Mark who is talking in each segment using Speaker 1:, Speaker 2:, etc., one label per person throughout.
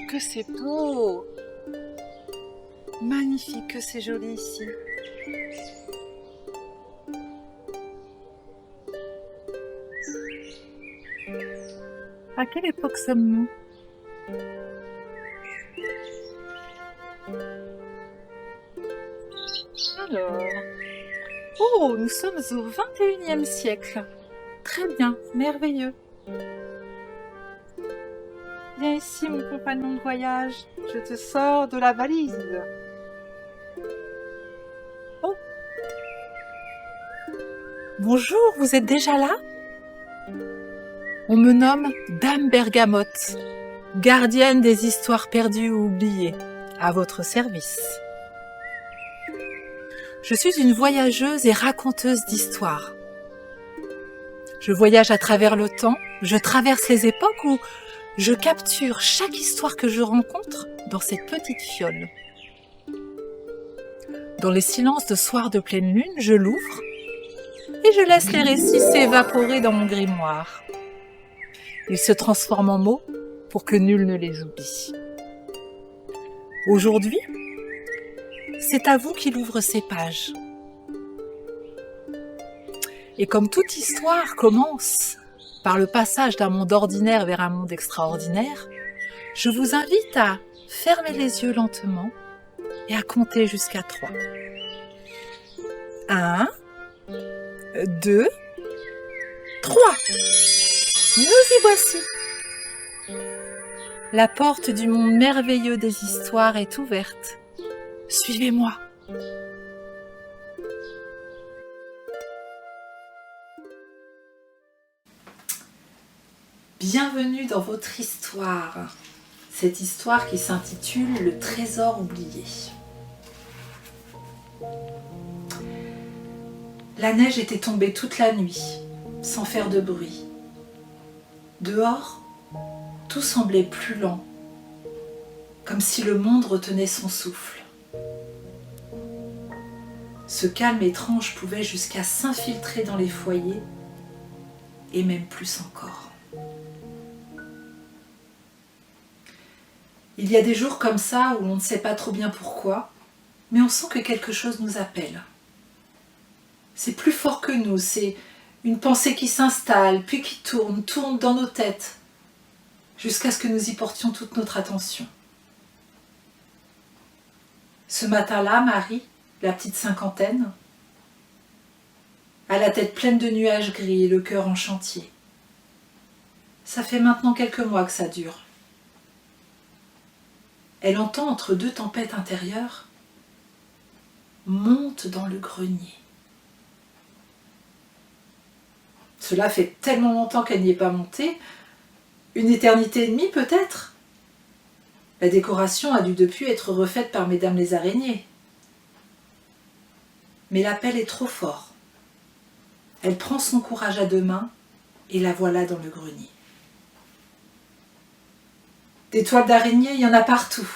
Speaker 1: que c'est beau! Magnifique, que c'est joli ici. À quelle époque sommes-nous? Alors... Oh, nous sommes au XXIe siècle. Très bien, merveilleux. Viens ici, mon compagnon de voyage. Je te sors de la valise. Oh! Bonjour, vous êtes déjà là? On me nomme Dame Bergamote, gardienne des histoires perdues ou oubliées, à votre service. Je suis une voyageuse et raconteuse d'histoires. Je voyage à travers le temps, je traverse les époques où je capture chaque histoire que je rencontre dans cette petite fiole. Dans les silences de soirs de pleine lune, je l'ouvre et je laisse les récits s'évaporer dans mon grimoire. Ils se transforment en mots pour que nul ne les oublie. Aujourd'hui, c'est à vous qu'il ouvre ces pages. Et comme toute histoire commence par le passage d'un monde ordinaire vers un monde extraordinaire, je vous invite à fermer les yeux lentement et à compter jusqu'à 3. 1, 2, 3. Nous y voici. La porte du monde merveilleux des histoires est ouverte. Suivez-moi. Bienvenue dans votre histoire. Cette histoire qui s'intitule Le trésor oublié. La neige était tombée toute la nuit, sans faire de bruit. Dehors, tout semblait plus lent, comme si le monde retenait son souffle. Ce calme étrange pouvait jusqu'à s'infiltrer dans les foyers, et même plus encore. Il y a des jours comme ça où on ne sait pas trop bien pourquoi, mais on sent que quelque chose nous appelle. C'est plus fort que nous, c'est une pensée qui s'installe, puis qui tourne dans nos têtes, jusqu'à ce que nous y portions toute notre attention. Ce matin-là, Marie, la petite cinquantaine, a la tête pleine de nuages gris et le cœur en chantier. Ça fait maintenant quelques mois que ça dure. Elle entend entre deux tempêtes intérieures « Monte dans le grenier ». Cela fait tellement longtemps qu'elle n'y est pas montée, une éternité et demie peut-être. La décoration a dû depuis être refaite par mesdames les araignées. Mais l'appel est trop fort. Elle prend son courage à deux mains et la voilà dans le grenier. Des toiles d'araignée, il y en a partout.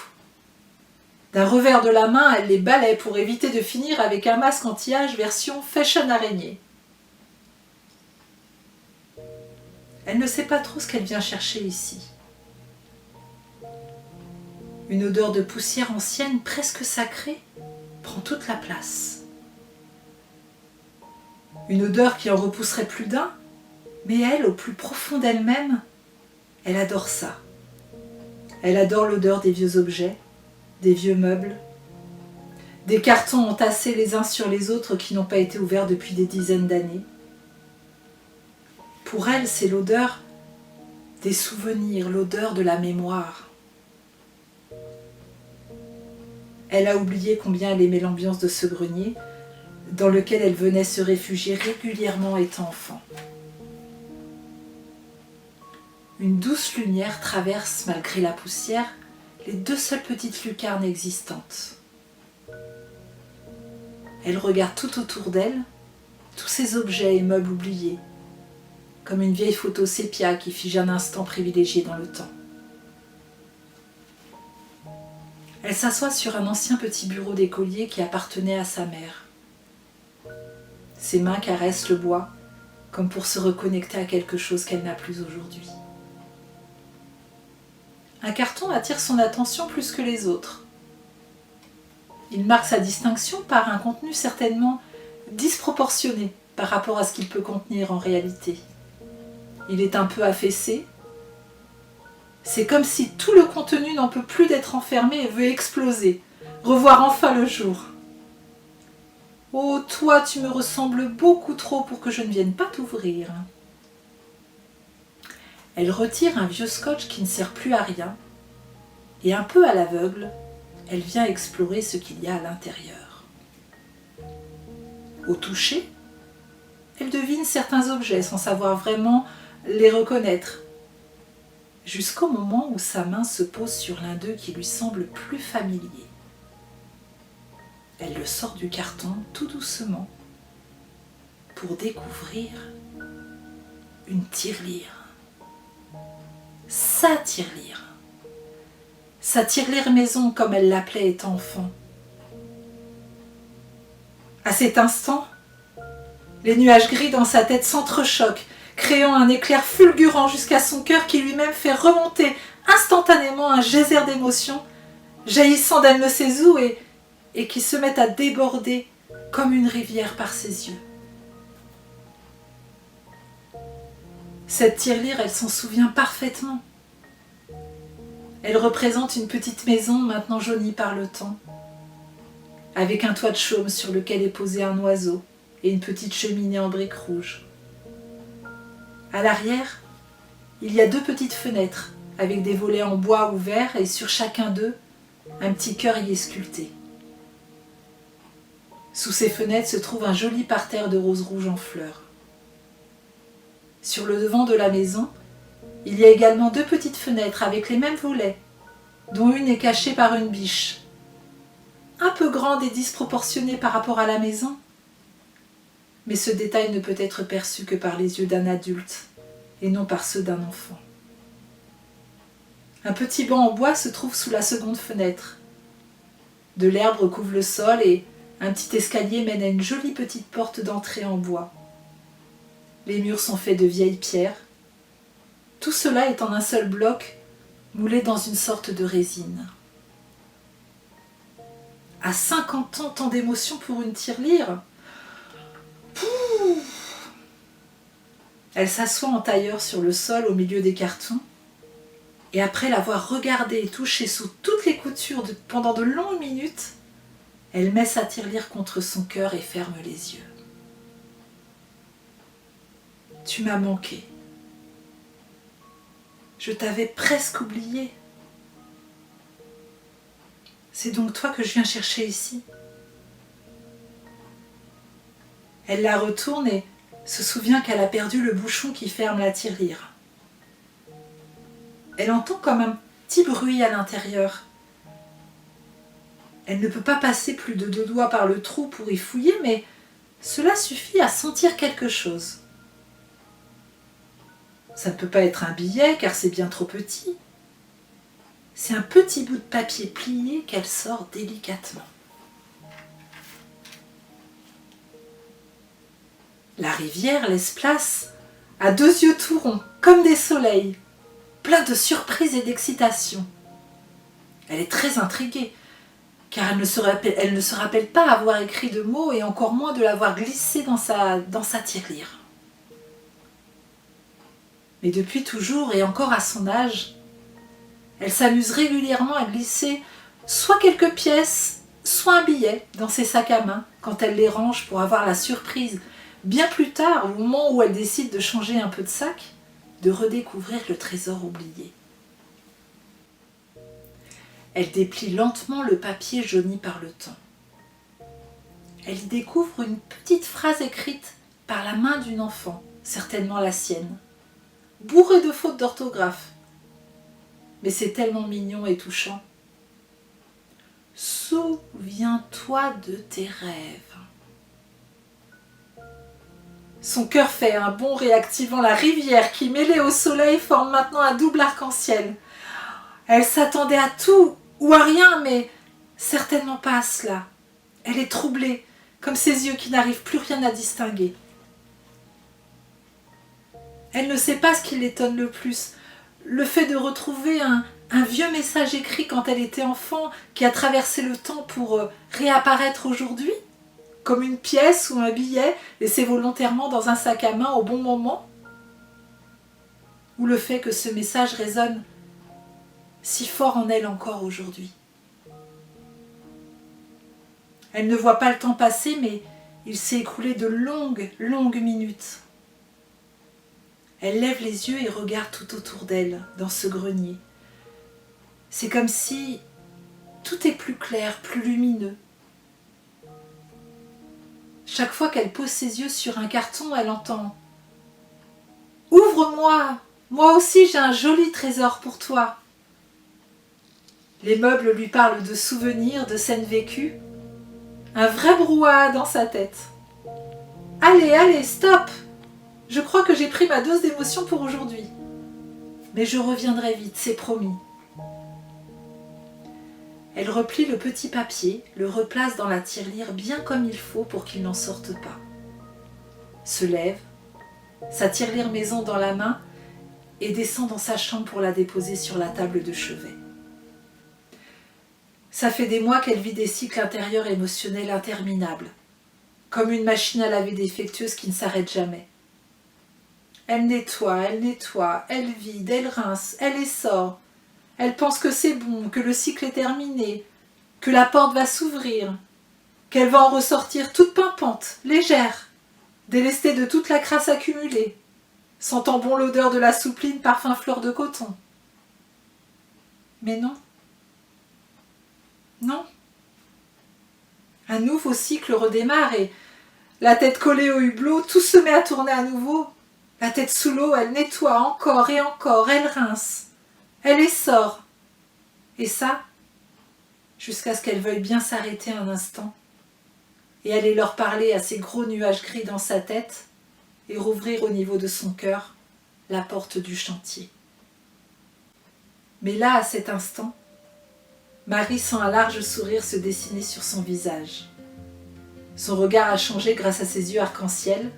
Speaker 1: D'un revers de la main, elle les balaie pour éviter de finir avec un masque anti-âge version fashion araignée. Elle ne sait pas trop ce qu'elle vient chercher ici. Une odeur de poussière ancienne, presque sacrée, prend toute la place. Une odeur qui en repousserait plus d'un, mais elle, au plus profond d'elle-même, elle adore ça. Elle adore l'odeur des vieux objets, des vieux meubles, des cartons entassés les uns sur les autres qui n'ont pas été ouverts depuis des dizaines d'années. Pour elle, c'est l'odeur des souvenirs, l'odeur de la mémoire. Elle a oublié combien elle aimait l'ambiance de ce grenier, dans lequel elle venait se réfugier régulièrement étant enfant. Une douce lumière traverse, malgré la poussière, les deux seules petites lucarnes existantes. Elle regarde tout autour d'elle, tous ces objets et meubles oubliés, comme une vieille photo sépia qui fige un instant privilégié dans le temps. Elle s'assoit sur un ancien petit bureau d'écolier qui appartenait à sa mère. Ses mains caressent le bois, comme pour se reconnecter à quelque chose qu'elle n'a plus aujourd'hui. un carton attire son attention plus que les autres. Il marque sa distinction par un contenu certainement disproportionné par rapport à ce qu'il peut contenir en réalité. Il est un peu affaissé. C'est comme si tout le contenu n'en peut plus d'être enfermé et veut exploser, revoir enfin le jour. Oh, toi, tu me ressembles beaucoup trop pour que je ne vienne pas t'ouvrir. Elle retire un vieux scotch qui ne sert plus à rien et un peu à l'aveugle, elle vient explorer ce qu'il y a à l'intérieur. Au toucher, elle devine certains objets sans savoir vraiment les reconnaître, jusqu'au moment où sa main se pose sur l'un d'eux qui lui semble plus familier. Elle le sort du carton tout doucement pour découvrir une tirelire. Sa tirelire. Sa tirelire maison comme elle l'appelait étant enfant. À cet instant, les nuages gris dans sa tête s'entrechoquent, créant un éclair fulgurant jusqu'à son cœur qui lui-même fait remonter instantanément un geyser d'émotions, jaillissant d'elle ne sait où et qui se met à déborder comme une rivière par ses yeux. Cette tirelire, elle s'en souvient parfaitement. Elle représente une petite maison maintenant jaunie par le temps, avec un toit de chaume sur lequel est posé un oiseau et une petite cheminée en briques rouges. À l'arrière, il y a 2 petites fenêtres avec des volets en bois ouverts et sur chacun d'eux, un petit cœur y est sculpté. Sous ces fenêtres se trouve un joli parterre de roses rouges en fleurs. Sur le devant de la maison, il y a également 2 petites fenêtres avec les mêmes volets, dont une est cachée par une biche. Un peu grande et disproportionnée par rapport à la maison, mais ce détail ne peut être perçu que par les yeux d'un adulte et non par ceux d'un enfant. Un petit banc en bois se trouve sous la seconde fenêtre. De l'herbe recouvre le sol et un petit escalier mène à une jolie petite porte d'entrée en bois. Les murs sont faits de vieilles pierres. Tout cela est en un seul bloc, moulé dans une sorte de résine. À 50 ans, tant d'émotions pour une tirelire. Elle s'assoit en tailleur sur le sol au milieu des cartons et après l'avoir regardé et touché sous toutes les coutures pendant de longues minutes, elle met sa tirelire contre son cœur et ferme les yeux. Tu m'as manqué. Je t'avais presque oublié. C'est donc toi que je viens chercher ici. Elle la retourne et se souvient qu'elle a perdu le bouchon qui ferme la tirelire. Elle entend comme un petit bruit à l'intérieur. Elle ne peut pas passer plus de 2 doigts par le trou pour y fouiller, mais cela suffit à sentir quelque chose. Ça ne peut pas être un billet car c'est bien trop petit. C'est un petit bout de papier plié qu'elle sort délicatement. La rivière laisse place à 2 yeux tout ronds, comme des soleils, pleins de surprise et d'excitation. Elle est très intriguée, car elle ne se rappelle pas avoir écrit de mots et encore moins de l'avoir glissé dans sa tirelire. Mais depuis toujours et encore à son âge, elle s'amuse régulièrement à glisser soit quelques pièces, soit un billet dans ses sacs à main quand elle les range pour avoir la surprise, bien plus tard, au moment où elle décide de changer un peu de sac, de redécouvrir le trésor oublié. Elle déplie lentement le papier jauni par le temps. Elle y découvre une petite phrase écrite par la main d'une enfant, certainement la sienne, bourrée de fautes d'orthographe. Mais c'est tellement mignon et touchant. Souviens-toi de tes rêves. Son cœur fait un bond réactivant la rivière qui, mêlée au soleil, forme maintenant un double arc-en-ciel. Elle s'attendait à tout ou à rien, mais certainement pas à cela. Elle est troublée, comme ses yeux qui n'arrivent plus rien à distinguer. Elle ne sait pas ce qui l'étonne le plus, le fait de retrouver un Un vieux message écrit quand elle était enfant qui a traversé le temps pour réapparaître aujourd'hui, comme une pièce ou un billet laissé volontairement dans un sac à main au bon moment? Ou le fait que ce message résonne si fort en elle encore aujourd'hui? Elle ne voit pas le temps passer, mais il s'est écoulé de longues, longues minutes. Elle lève les yeux et regarde tout autour d'elle, dans ce grenier. C'est comme si tout est plus clair, plus lumineux. Chaque fois qu'elle pose ses yeux sur un carton, elle entend « Ouvre-moi, moi aussi j'ai un joli trésor pour toi !» Les meubles lui parlent de souvenirs, de scènes vécues. Un vrai brouhaha dans sa tête. « Allez, allez, stop! Je crois que j'ai pris ma dose d'émotion pour aujourd'hui. Mais je reviendrai vite, c'est promis. » Elle replie le petit papier, le replace dans la tirelire bien comme il faut pour qu'il n'en sorte pas. Se lève, sa tirelire maison dans la main et descend dans sa chambre pour la déposer sur la table de chevet. Ça fait des mois qu'elle vit des cycles intérieurs émotionnels interminables, comme une machine à laver défectueuse qui ne s'arrête jamais. Elle nettoie, elle vide, elle rince, elle essore. Elle pense que c'est bon, que le cycle est terminé, que la porte va s'ouvrir, qu'elle va en ressortir toute pimpante, légère, délestée de toute la crasse accumulée, sentant bon l'odeur de la soupline parfum fleur de coton. Mais non. Non. Un nouveau cycle redémarre et, la tête collée au hublot, tout se met à tourner à nouveau. La tête sous l'eau, elle nettoie encore et encore, elle rince. Elle essore. Et ça, jusqu'à ce qu'elle veuille bien s'arrêter un instant et aller leur parler à ces gros nuages gris dans sa tête et rouvrir au niveau de son cœur la porte du chantier. Mais là, à cet instant, Marie sent un large sourire se dessiner sur son visage. Son regard a changé grâce à ses yeux arc-en-ciel.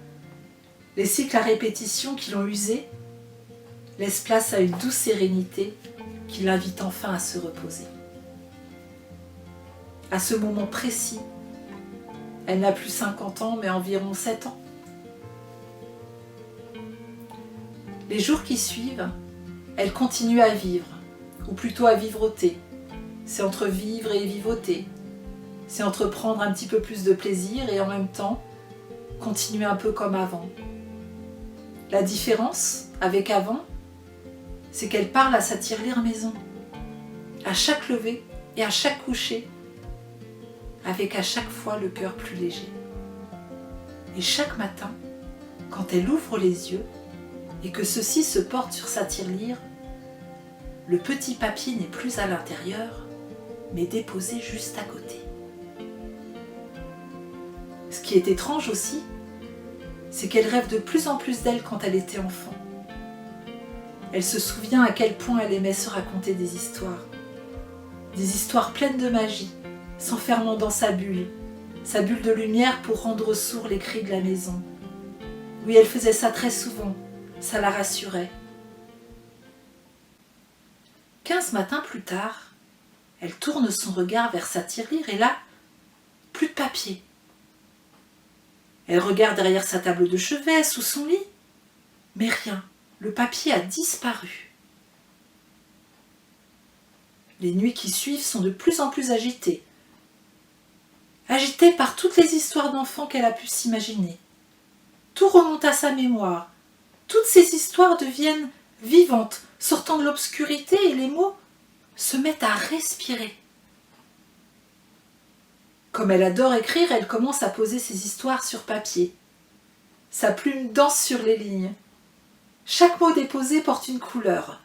Speaker 1: Les cycles à répétition qui l'ont usé laissent place à une douce sérénité qui l'invite enfin à se reposer. À ce moment précis, elle n'a plus 50 ans, mais environ 7 ans. Les jours qui suivent, elle continue à vivre, ou plutôt à vivroter. C'est entre vivre et vivoter. C'est entre prendre un petit peu plus de plaisir et en même temps, continuer un peu comme avant. La différence avec avant, c'est qu'elle parle à sa tirelire maison, à chaque lever et à chaque coucher, avec à chaque fois le cœur plus léger. Et chaque matin, quand elle ouvre les yeux et que ceux-ci se portent sur sa tirelire, le petit papier n'est plus à l'intérieur, mais déposé juste à côté. Ce qui est étrange aussi, c'est qu'elle rêve de plus en plus d'elle quand elle était enfant. Elle se souvient à quel point elle aimait se raconter des histoires pleines de magie, s'enfermant dans sa bulle de lumière pour rendre sourds les cris de la maison. Oui, elle faisait ça très souvent, ça la rassurait. 15 matins plus tard, elle tourne son regard vers sa tirelire et là, plus de papier. Elle regarde derrière sa table de chevet, sous son lit, mais rien, le papier a disparu. Les nuits qui suivent sont de plus en plus agitées. Agitée par toutes les histoires d'enfants qu'elle a pu s'imaginer. Tout remonte à sa mémoire. Toutes ces histoires deviennent vivantes, sortant de l'obscurité et les mots se mettent à respirer. Comme elle adore écrire, elle commence à poser ses histoires sur papier. Sa plume danse sur les lignes. Chaque mot déposé porte une couleur.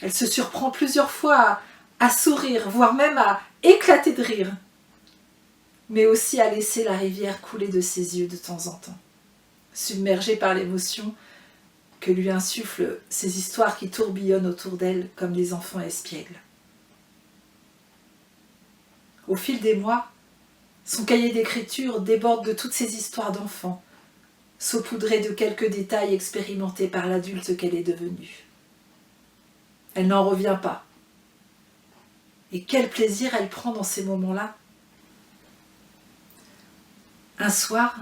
Speaker 1: Elle se surprend plusieurs fois à sourire, voire même à éclater de rire, mais aussi à laisser la rivière couler de ses yeux de temps en temps, submergée par l'émotion que lui insufflent ces histoires qui tourbillonnent autour d'elle comme des enfants espiègles. Au fil des mois, son cahier d'écriture déborde de toutes ces histoires d'enfants, saupoudrées de quelques détails expérimentés par l'adulte qu'elle est devenue. Elle n'en revient pas. Et quel plaisir elle prend dans ces moments-là. Un soir,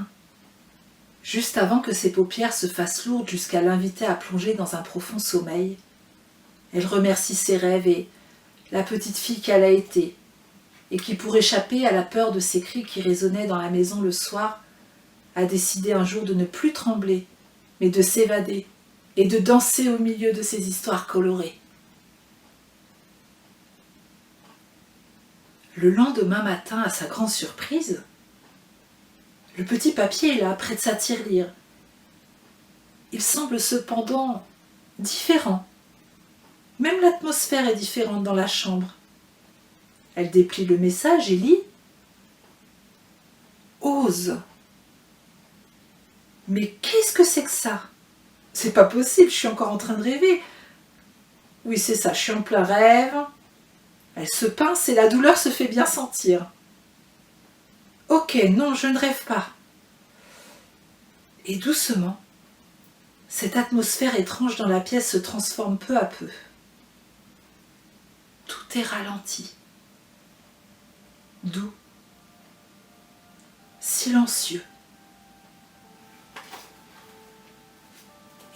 Speaker 1: juste avant que ses paupières se fassent lourdes jusqu'à l'inviter à plonger dans un profond sommeil, elle remercie ses rêves et la petite fille qu'elle a été, et qui, pour échapper à la peur de ces cris qui résonnaient dans la maison le soir, a décidé un jour de ne plus trembler, mais de s'évader et de danser au milieu de ces histoires colorées. Le lendemain matin, à sa grande surprise, le petit papier est là, près de sa tirelire. Il semble cependant différent. Même l'atmosphère est différente dans la chambre. Elle déplie le message et lit « Ose ». Mais qu'est-ce que c'est que ça? C'est pas possible, je suis encore en train de rêver. Oui, c'est ça, je suis en plein rêve. Elle se pince et la douleur se fait bien sentir. Ok, non, je ne rêve pas. Et doucement, cette atmosphère étrange dans la pièce se transforme peu à peu. Tout est ralenti, doux, silencieux.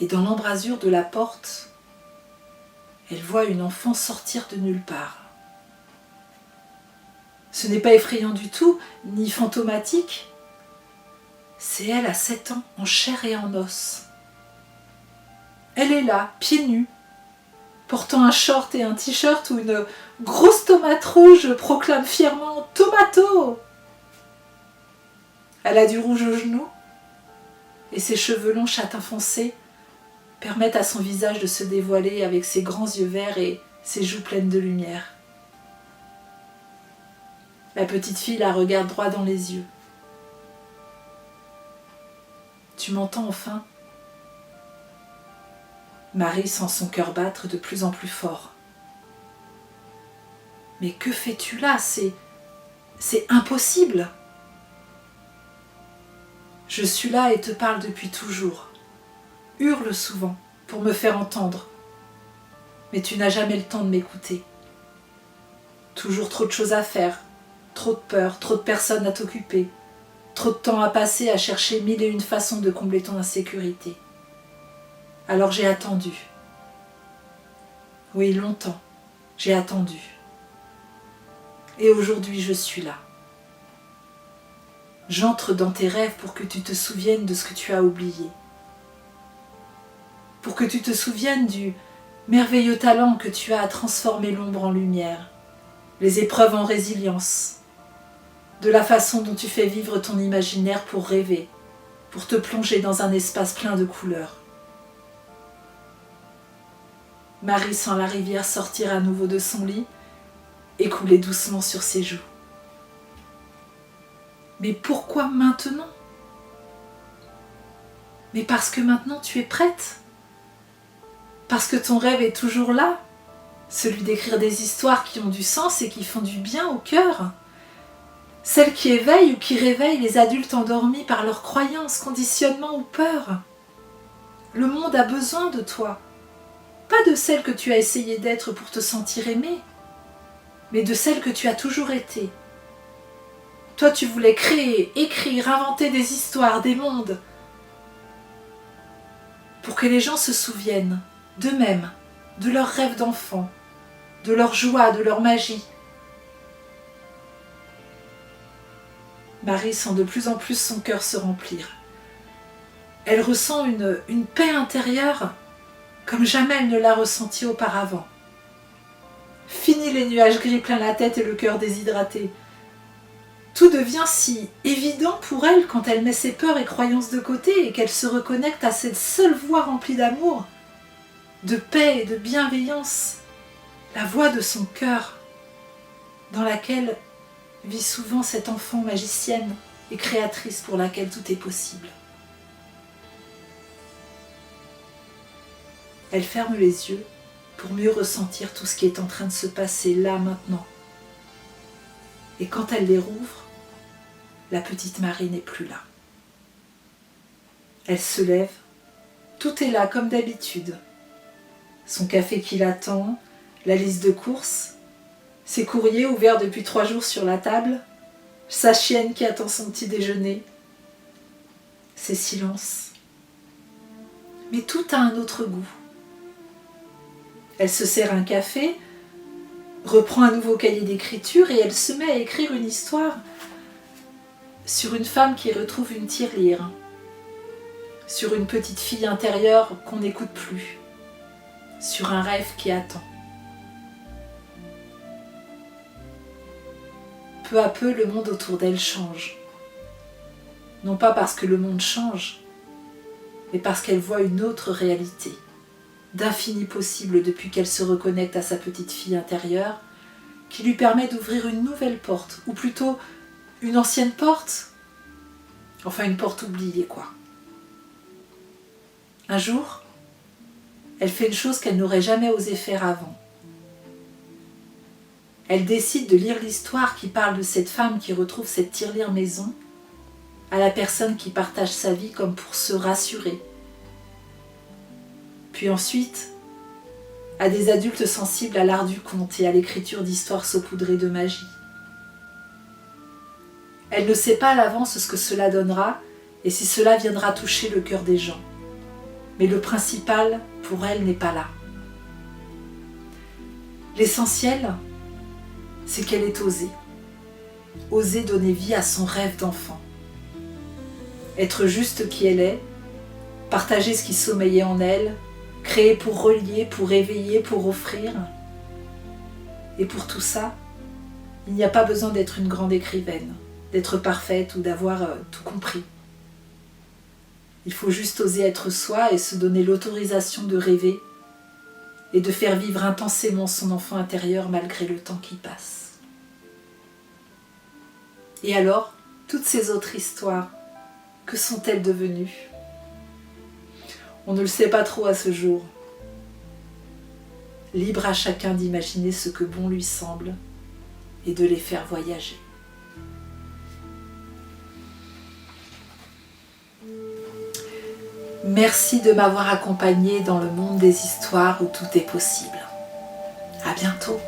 Speaker 1: Et dans l'embrasure de la porte, elle voit une enfant sortir de nulle part. Ce n'est pas effrayant du tout, ni fantomatique. C'est elle à 7 ans, en chair et en os. Elle est là, pieds nus, portant un short et un t-shirt où une grosse tomate rouge proclame fièrement « Tomato !» Elle a du rouge aux genoux et ses cheveux longs châtain foncé permettent à son visage de se dévoiler avec ses grands yeux verts et ses joues pleines de lumière. La petite fille la regarde droit dans les yeux. « Tu m'entends enfin ?» Marie sent son cœur battre de plus en plus fort. « Mais que fais-tu là? C'est impossible !»« Je suis là et te parle depuis toujours. Hurle souvent pour me faire entendre. Mais tu n'as jamais le temps de m'écouter. Toujours trop de choses à faire, trop de peur, trop de personnes à t'occuper, trop de temps à passer à chercher 1001 façons de combler ton insécurité. Alors j'ai attendu. Oui, longtemps, j'ai attendu. Et aujourd'hui, je suis là. J'entre dans tes rêves pour que tu te souviennes de ce que tu as oublié. Pour que tu te souviennes du merveilleux talent que tu as à transformer l'ombre en lumière, les épreuves en résilience, de la façon dont tu fais vivre ton imaginaire pour rêver, pour te plonger dans un espace plein de couleurs. Marie sent la rivière sortir à nouveau de son lit et couler doucement sur ses joues. Mais pourquoi maintenant? Mais parce que maintenant tu es prête. Parce que ton rêve est toujours là, celui d'écrire des histoires qui ont du sens et qui font du bien au cœur. Celles qui éveillent ou qui réveillent les adultes endormis par leurs croyances, conditionnements ou peurs. Le monde a besoin de toi. Pas de celle que tu as essayé d'être pour te sentir aimé, mais de celle que tu as toujours été. Toi, tu voulais créer, écrire, inventer des histoires, des mondes, pour que les gens se souviennent d'eux-mêmes, de leurs rêves d'enfant, de leur joie, de leur magie. Marie sent de plus en plus son cœur se remplir. Elle ressent une paix intérieure comme jamais elle ne l'a ressentie auparavant. Fini les nuages gris plein la tête et le cœur déshydraté. Tout devient si évident pour elle quand elle met ses peurs et croyances de côté et qu'elle se reconnecte à cette seule voix remplie d'amour, de paix et de bienveillance, la voix de son cœur, dans laquelle vit souvent cette enfant magicienne et créatrice pour laquelle tout est possible. Elle ferme les yeux pour mieux ressentir tout ce qui est en train de se passer là maintenant. Et quand elle les rouvre, la petite Marie n'est plus là. Elle se lève, tout est là comme d'habitude. Son café qui l'attend, la liste de courses, ses courriers ouverts depuis 3 jours sur la table, sa chienne qui attend son petit déjeuner, ses silences. Mais tout a un autre goût. Elle se sert un café, reprend un nouveau cahier d'écriture et elle se met à écrire une histoire sur une femme qui retrouve une tirelire, sur une petite fille intérieure qu'on n'écoute plus, sur un rêve qui attend. Peu à peu, le monde autour d'elle change. Non pas parce que le monde change, mais parce qu'elle voit une autre réalité, d'infini possible depuis qu'elle se reconnecte à sa petite fille intérieure, qui lui permet d'ouvrir une nouvelle porte, ou plutôt une ancienne porte, enfin une porte oubliée quoi. Un jour, elle fait une chose qu'elle n'aurait jamais osé faire avant. Elle décide de lire l'histoire qui parle de cette femme qui retrouve cette tirelire maison à la personne qui partage sa vie comme pour se rassurer. Puis ensuite, à des adultes sensibles à l'art du conte et à l'écriture d'histoires saupoudrées de magie. Elle ne sait pas à l'avance ce que cela donnera et si cela viendra toucher le cœur des gens. Mais le principal, pour elle, n'est pas là. L'essentiel, c'est qu'elle ait osé donner vie à son rêve d'enfant. Être juste qui elle est, partager ce qui sommeillait en elle, créer pour relier, pour éveiller, pour offrir. Et pour tout ça, il n'y a pas besoin d'être une grande écrivaine, d'être parfaite ou d'avoir tout compris. Il faut juste oser être soi et se donner l'autorisation de rêver et de faire vivre intensément son enfant intérieur malgré le temps qui passe. Et alors, toutes ces autres histoires, que sont-elles devenues ? On ne le sait pas trop à ce jour. Libre à chacun d'imaginer ce que bon lui semble et de les faire voyager. Merci de m'avoir accompagnée dans le monde des histoires où tout est possible. À bientôt.